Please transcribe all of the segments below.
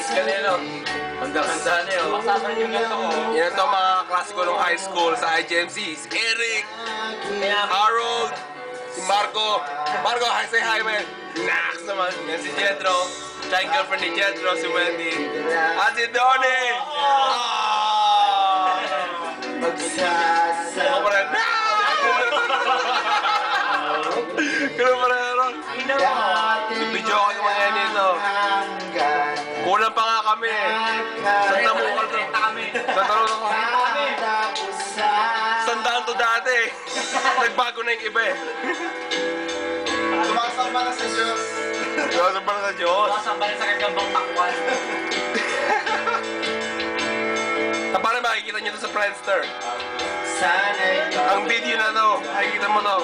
Kanino? Handa-handa na yun. Masasan yung ganito ko. Yan ito mga klase ko nung high school sa IGMC. Si Eric, Harold, si Marco. Marco, hi, say hi, man. Nax naman. Yan si Jetro. Siya yung girlfriend ni Jetro, si Wendy. At si Donnie! Ako pa rin. Kaya pa rin, Aaron. Video ako yung mga nito. Kulang pa nga kami eh. Santa mo ka to. Tataro na ko. Sandaan to dati eh. Nagbago na yung iba eh. Sumakasama na sa Diyos. Sumakasama na sa Diyos. Sumakasama na sa kagambang takwan. Parang makikita nyo to sa Friendster. Ang video na to. Makikita mo to.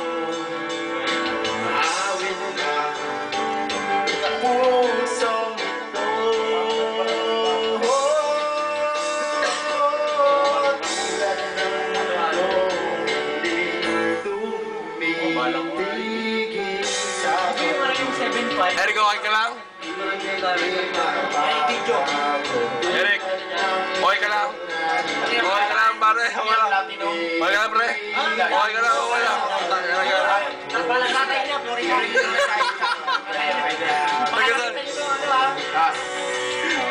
Eric, okay ka lang? Eric, okay ka lang? Okay ka lang, pare? Okay lang? Okay ka lang, pre? Okay ka lang, okay lang?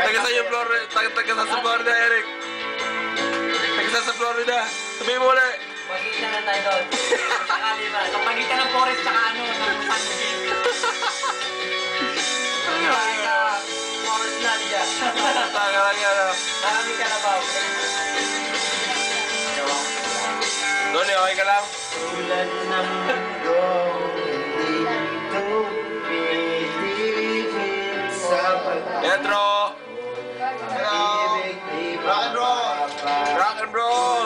Taga sa Florida, taga sa Florida, Eric. Taga sa Florida. Sabihin mo ulit. Pagitan na tayo doon. Sakali ba? Sa pagitan ng forest tsaka ano, ng San Miguel. Forest na dyan. Taga lang yan. Marami ka na ba? Donnie, okay ka lang? Tulad ng mundo, hindi tumitigil sa Pedro! pag-ibig, di Rock and roll! Rock and roll!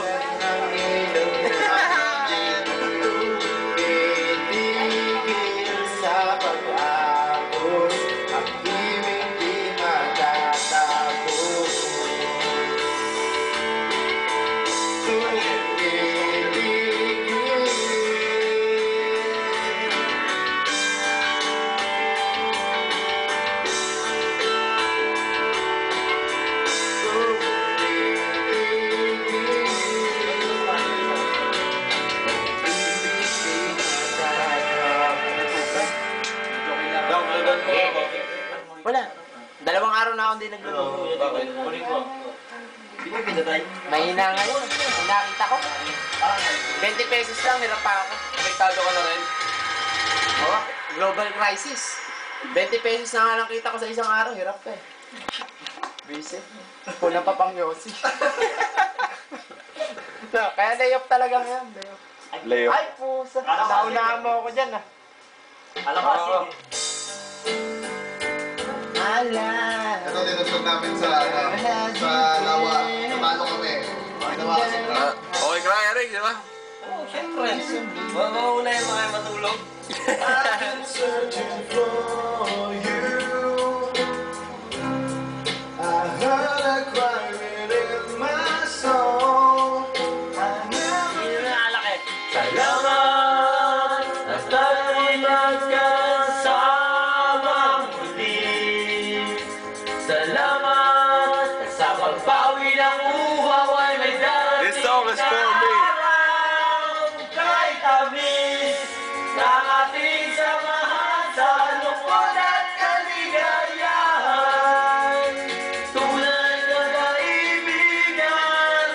tumitigil sa pag-abot, pag-ibig di matatapos. Wala. Dalawang araw na akong di nagluluto. Kunin ko. Hindi mo pinatay. Mahina ngayon. Nakita ko. 20 pesos lang, hirap pa ako. Apektado ka na rin? Oh, global crisis. 20 pesos na nga lang kita ko sa isang araw, hirap ka eh. Visit. Kulang pa pang yosi. So, kaya layop talaga ngayon. Layop. Leo. Ay, pusa. Naunahan mo ako dyan ah. Alam ko kasi. Ala. Ito tinusog namin sa lawa. Natalo kami. Ginawa kasi Okay ka lang, Eric, di ba? Oo, syempre. Mauna yung mga matulog. I'm searching for you. I heard a cry within my soul. I never Yun na alak eh. Salamat! Basta mo'y magkasama muli. Salamat! Sa pagpawi ng uhaw ay may darating. This song is for me. Kahit tamis ng ating samahan sa lungkot at kaligayahan. Tunay na kaibigan,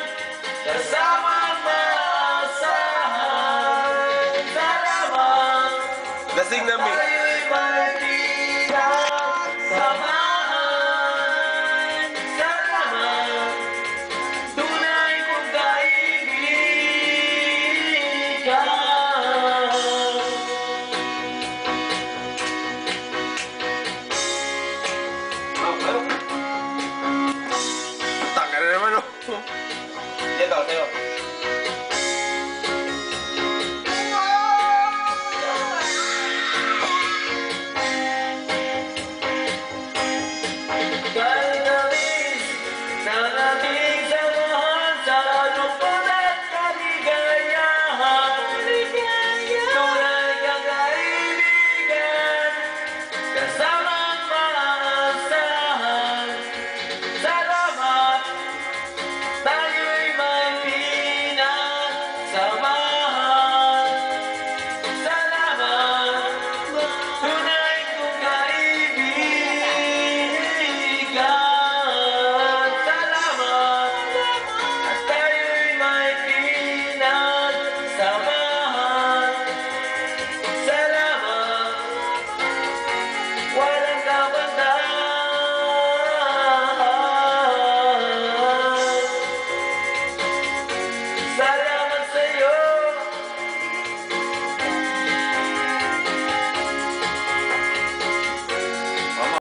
kasama ang maasahan. Salamat, Lasing na me. tayo'y magtigang samahan. Salamat, tunay kong kaibigan. Taka na naman, oh. Ito, sa'yo.